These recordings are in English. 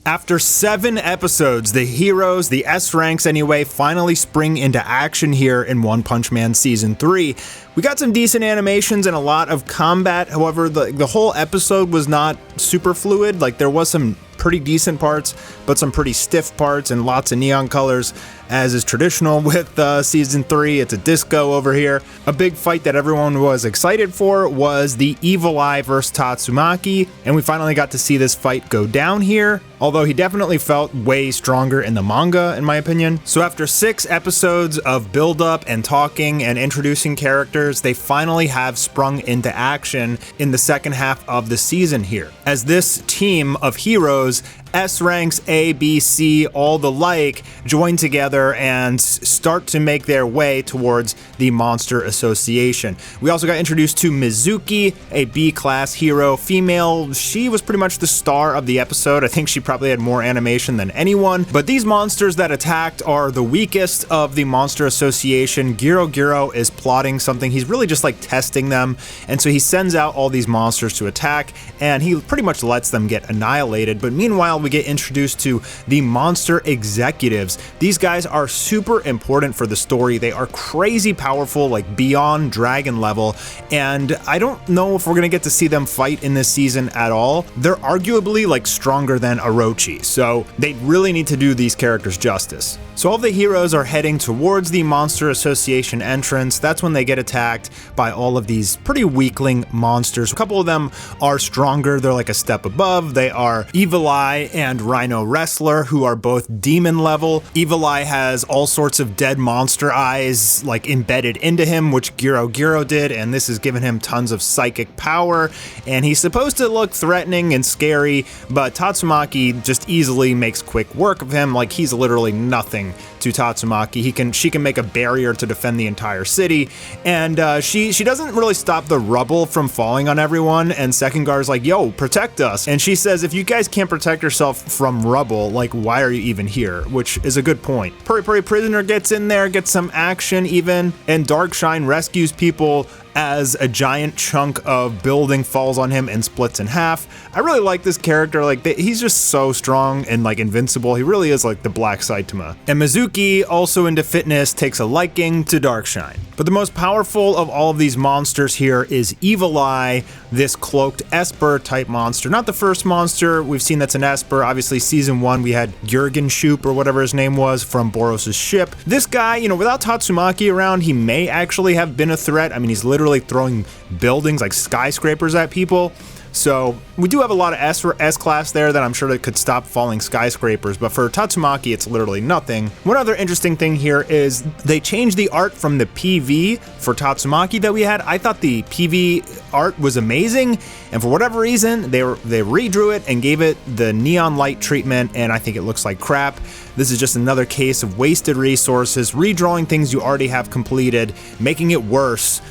After 7 episodes, the heroes, the S ranks anyway, finally spring into action here in One Punch Man Season 3. We got some decent animations and a lot of combat. However, the whole episode was not super fluid. Like, there was some pretty decent parts, but some pretty stiff parts and lots of neon colors, as is traditional with Season 3. It's a disco over here. A big fight that everyone was excited for was the Evil Eye versus Tatsumaki, and we finally got to see this fight go down here, although he definitely felt way stronger in the manga, in my opinion. So after 6 episodes of build-up and talking and introducing characters, they finally have sprung into action in the second half of the season here, as this team of heroes, S ranks, A, B, C, all the like, join together and start to make their way towards the Monster Association. We also got introduced to Mizuki, a B-class hero female. She was pretty much the star of the episode. I think she probably had more animation than anyone. But these monsters that attacked are the weakest of the Monster Association. Giro is plotting something. He's really just like testing them. And so he sends out all these monsters to attack, and he pretty much lets them get annihilated. But meanwhile, we get introduced to the monster executives. These guys are super important for the story. They are crazy powerful, like beyond dragon level, and I don't know if we're gonna get to see them fight in this season at all. They're arguably like stronger than Orochi, so they really need to do these characters justice. So all the heroes are heading towards the Monster Association entrance. That's when they get attacked by all of these pretty weakling monsters. A couple of them are stronger. They're like a step above. They are Evil Eye and Rhino Wrestler, who are both demon level. Evil Eye has all sorts of dead monster eyes like embedded into him, which Giro did, and this has given him tons of psychic power, and he's supposed to look threatening and scary, but Tatsumaki just easily makes quick work of him. Like, he's literally nothing to Tatsumaki. She can make a barrier to defend the entire city, and she doesn't really stop the rubble from falling on everyone, and Second Guard's like, yo, protect us, and she says, if you guys can't protect yourself from rubble, like, why are you even here? Which is a good point. Puri Prisoner gets in there, gets some action even, and Darkshine rescues people as a giant chunk of building falls on him and splits in half. I really like this character. Like, he's just so strong and like invincible. He really is like the Black Saitama. And Mizuki, also into fitness, takes a liking to Darkshine. But the most powerful of all of these monsters here is Evil Eye, this cloaked Esper type monster. Not the first monster we've seen that's an Esper. Obviously, Season 1, we had Jurgen Shoop, or whatever his name was, from Boros' ship. This guy, you know, without Tatsumaki around, he may actually have been a threat. I mean, he's literally throwing buildings like skyscrapers at people. So we do have a lot of S-class there that I'm sure that could stop falling skyscrapers, but for Tatsumaki, it's literally nothing. One other interesting thing here is they changed the art from the PV for Tatsumaki that we had. I thought the PV art was amazing, and for whatever reason, they redrew it and gave it the neon light treatment, and I think it looks like crap. This is just another case of wasted resources, redrawing things you already have completed, making it worse.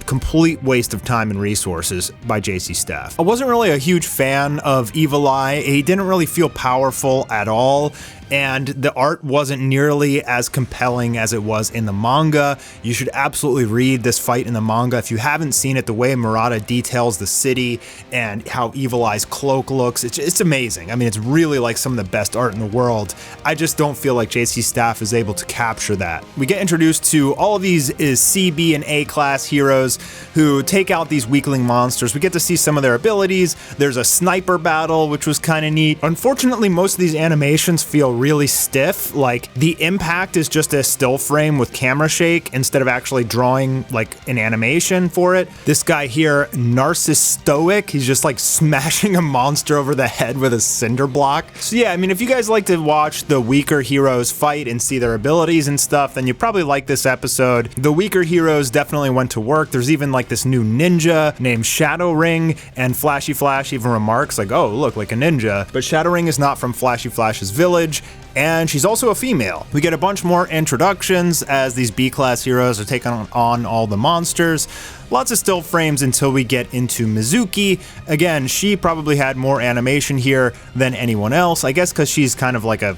Complete waste of time and resources by JC Staff. I wasn't really a huge fan of Evil Eye. He didn't really feel powerful at all, and the art wasn't nearly as compelling as it was in the manga. You should absolutely read this fight in the manga. If you haven't seen it, the way Murata details the city and how Evil Eye's cloak looks, it's amazing. I mean, it's really like some of the best art in the world. I just don't feel like JC Staff is able to capture that. We get introduced to all of these C, B, and A class heroes who take out these weakling monsters. We get to see some of their abilities. There's a sniper battle, which was kind of neat. Unfortunately, most of these animations feel really stiff. Like, the impact is just a still frame with camera shake instead of actually drawing like an animation for it. This guy here, Narcisstoic, he's just like smashing a monster over the head with a cinder block. So yeah, I mean, if you guys like to watch the weaker heroes fight and see their abilities and stuff, then you probably like this episode. The weaker heroes definitely went to work. There's even like this new ninja named Shadow Ring, and Flashy Flash even remarks like, oh, look, like a ninja. But Shadow Ring is not from Flashy Flash's village, and she's also a female. We get a bunch more introductions as these B-class heroes are taking on all the monsters. Lots of still frames until we get into Mizuki. Again, she probably had more animation here than anyone else, I guess because she's kind of like a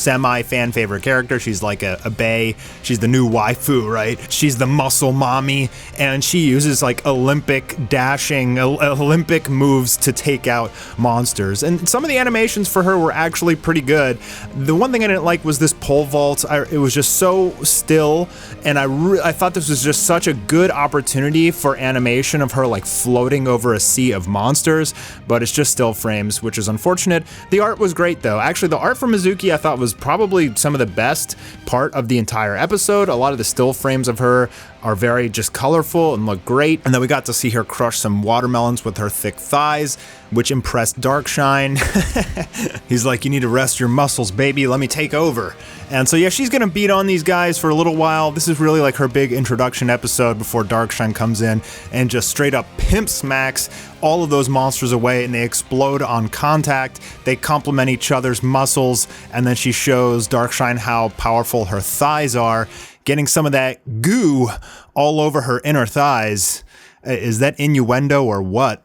semi-fan favorite character. She's like a bae. She's the new waifu, right? She's the muscle mommy, and she uses like Olympic dashing, Olympic moves to take out monsters. And some of the animations for her were actually pretty good. The one thing I didn't like was this pole vault. It was just so still, and I thought this was just such a good opportunity for animation of her like floating over a sea of monsters, but it's just still frames, which is unfortunate. The art was great though. Actually, the art from Mizuki I thought was probably some of the best part of the entire episode. A lot of the still frames of her are very just colorful and look great. And then we got to see her crush some watermelons with her thick thighs, which impressed Darkshine. He's like, you need to rest your muscles, baby. Let me take over. And so yeah, she's gonna beat on these guys for a little while. This is really like her big introduction episode before Darkshine comes in and just straight up pimp smacks all of those monsters away, and they explode on contact. They complement each other's muscles, and then she shows Darkshine how powerful her thighs are, getting some of that goo all over her inner thighs. Is that innuendo or what?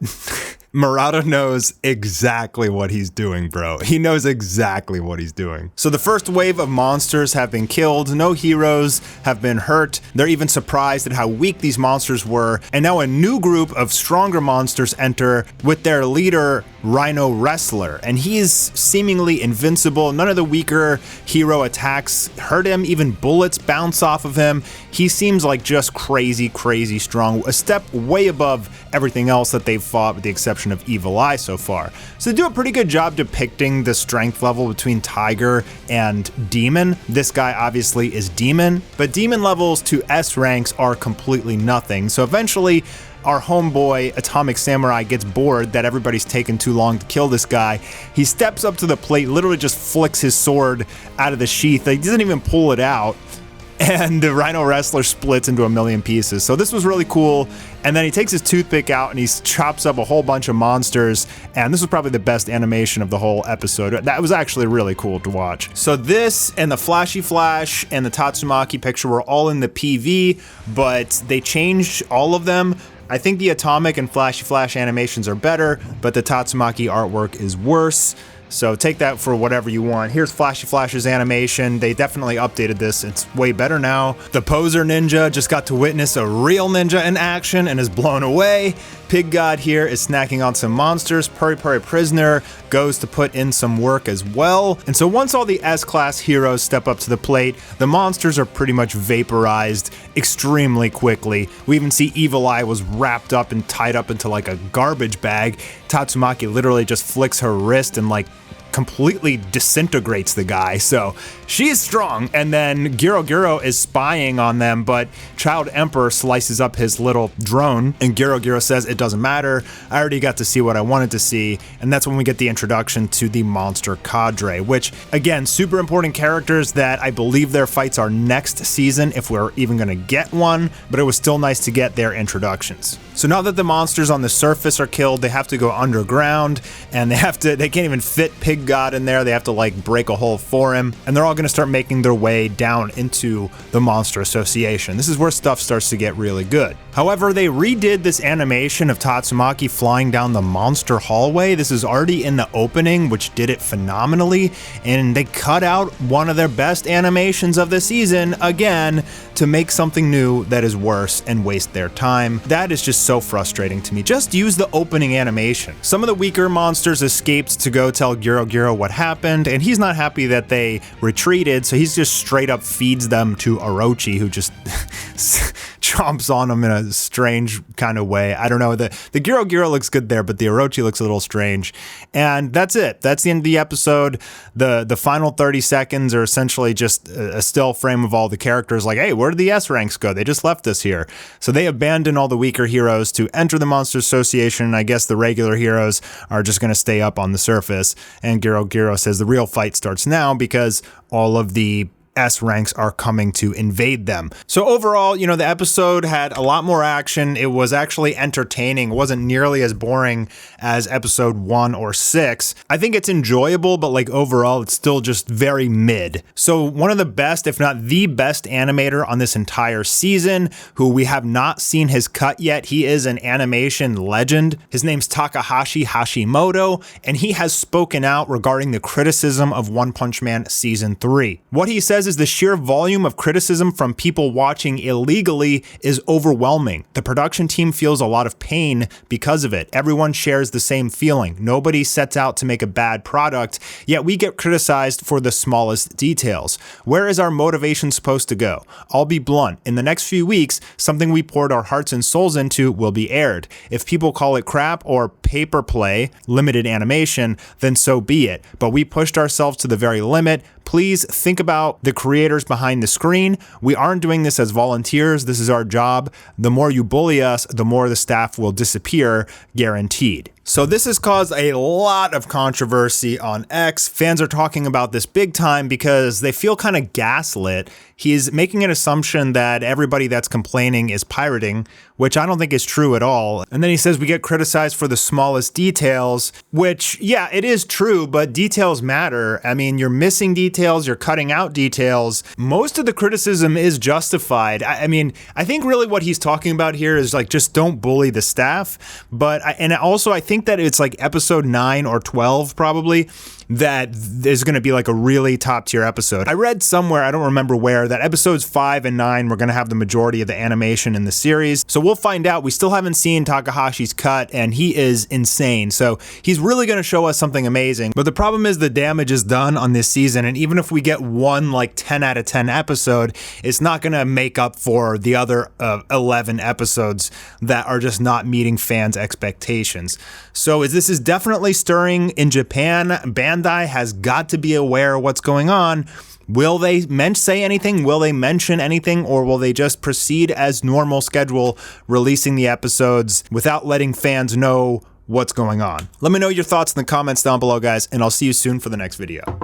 Murata knows exactly what he's doing, bro. He knows exactly what he's doing. So the first wave of monsters have been killed. No heroes have been hurt. They're even surprised at how weak these monsters were. And now a new group of stronger monsters enter with their leader, Rhino Wrestler. And he's seemingly invincible. None of the weaker hero attacks hurt him. Even bullets bounce off of him. He seems like just crazy, crazy strong. A step way above everything else that they've fought, with the exception of Evil Eye so far. So they do a pretty good job depicting the strength level between Tiger and Demon. This guy obviously is Demon, but Demon levels to S ranks are completely nothing. So eventually our homeboy Atomic Samurai gets bored that everybody's taken too long to kill this guy. He steps up to the plate, literally just flicks his sword out of the sheath. He doesn't even pull it out. And the Rhino Wrestler splits into a million pieces. So this was really cool. And then he takes his toothpick out and he chops up a whole bunch of monsters. And this was probably the best animation of the whole episode. That was actually really cool to watch. So this and the Flashy Flash and the Tatsumaki picture were all in the PV, but they changed all of them. I think the Atomic and Flashy Flash animations are better, but the Tatsumaki artwork is worse. So take that for whatever you want. Here's Flashy Flash's animation. They definitely updated this. It's way better now. The poser ninja just got to witness a real ninja in action and is blown away. Pig God here is snacking on some monsters. Puri Puri Prisoner goes to put in some work as well. And so once all the S-class heroes step up to the plate, the monsters are pretty much vaporized extremely quickly. We even see Evil Eye was wrapped up and tied up into like a garbage bag. Tatsumaki literally just flicks her wrist and like completely disintegrates the guy. So she's strong. And then Giro Giro is spying on them, but Child Emperor slices up his little drone and Giro Giro says it doesn't matter. I already got to see what I wanted to see. And that's when we get the introduction to the monster cadre, which again, super important characters that I believe their fights are next season if we're even going to get one, but it was still nice to get their introductions. So now that the monsters on the surface are killed, they have to go underground and they can't even fit Pig God in there. They have to like break a hole for him, and they're all going to start making their way down into the Monster Association. This is where stuff starts to get really good. However, they redid this animation of Tatsumaki flying down the monster hallway. This is already in the opening, which did it phenomenally, and they cut out one of their best animations of the season again to make something new that is worse and waste their time. That is just so frustrating to me. Just use the opening animation. Some of the weaker monsters escaped to go tell Giro Giro what happened, and he's not happy that they retreated, so he's just straight up feeds them to Orochi, who just chomps on them in a strange kind of way. I don't know. The Giro Giro looks good there, but the Orochi looks a little strange. And that's it. That's the end of the episode. The final 30 seconds are essentially just a still frame of all the characters like, hey, where did the S ranks go? They just left us here. So they abandon all the weaker heroes to enter the Monster Association. I guess the regular heroes are just going to stay up on the surface. And Giro Giro says the real fight starts now because all of the S ranks are coming to invade them. So overall, you know, the episode had a lot more action. It was actually entertaining. It wasn't nearly as boring as episode 1 or 6. I think it's enjoyable, but like overall, it's still just very mid. So one of the best, if not the best animator on this entire season, who we have not seen his cut yet. He is an animation legend. His name's Takahashi Hashimoto, and he has spoken out regarding the criticism of One Punch Man Season 3. What he says is the sheer volume of criticism from people watching illegally is overwhelming. The production team feels a lot of pain because of it. Everyone shares the same feeling. Nobody sets out to make a bad product, yet we get criticized for the smallest details. Where is our motivation supposed to go? I'll be blunt. In the next few weeks, something we poured our hearts and souls into will be aired. If people call it crap or paper play, limited animation, then so be it. But we pushed ourselves to the very limit. Please think about the creators behind the screen. We aren't doing this as volunteers. This is our job. The more you bully us, the more the staff will disappear, guaranteed. So this has caused a lot of controversy on X. Fans are talking about this big time because they feel kind of gaslit. He's making an assumption that everybody that's complaining is pirating, which I don't think is true at all. And then he says we get criticized for the smallest details, which, yeah, it is true, but details matter. I mean, you're missing details, you're cutting out details. Most of the criticism is justified. I mean, I think really what he's talking about here is like, just don't bully the staff. And also I think that it's like episode 9 or 12 probably that is going to be like a really top tier episode. I read somewhere, I don't remember where, that episodes 5 and 9 were going to have the majority of the animation in the series. So we'll find out. We still haven't seen Takahashi's cut, and he is insane. So he's really going to show us something amazing. But the problem is the damage is done on this season, and even if we get one like 10 out of 10 episode, it's not going to make up for the other 11 episodes that are just not meeting fans' expectations. So this is definitely stirring in Japan. Bandai has got to be aware of what's going on. Will they say anything? Will they mention anything? Or will they just proceed as normal schedule, releasing the episodes without letting fans know what's going on? Let me know your thoughts in the comments down below, guys, and I'll see you soon for the next video.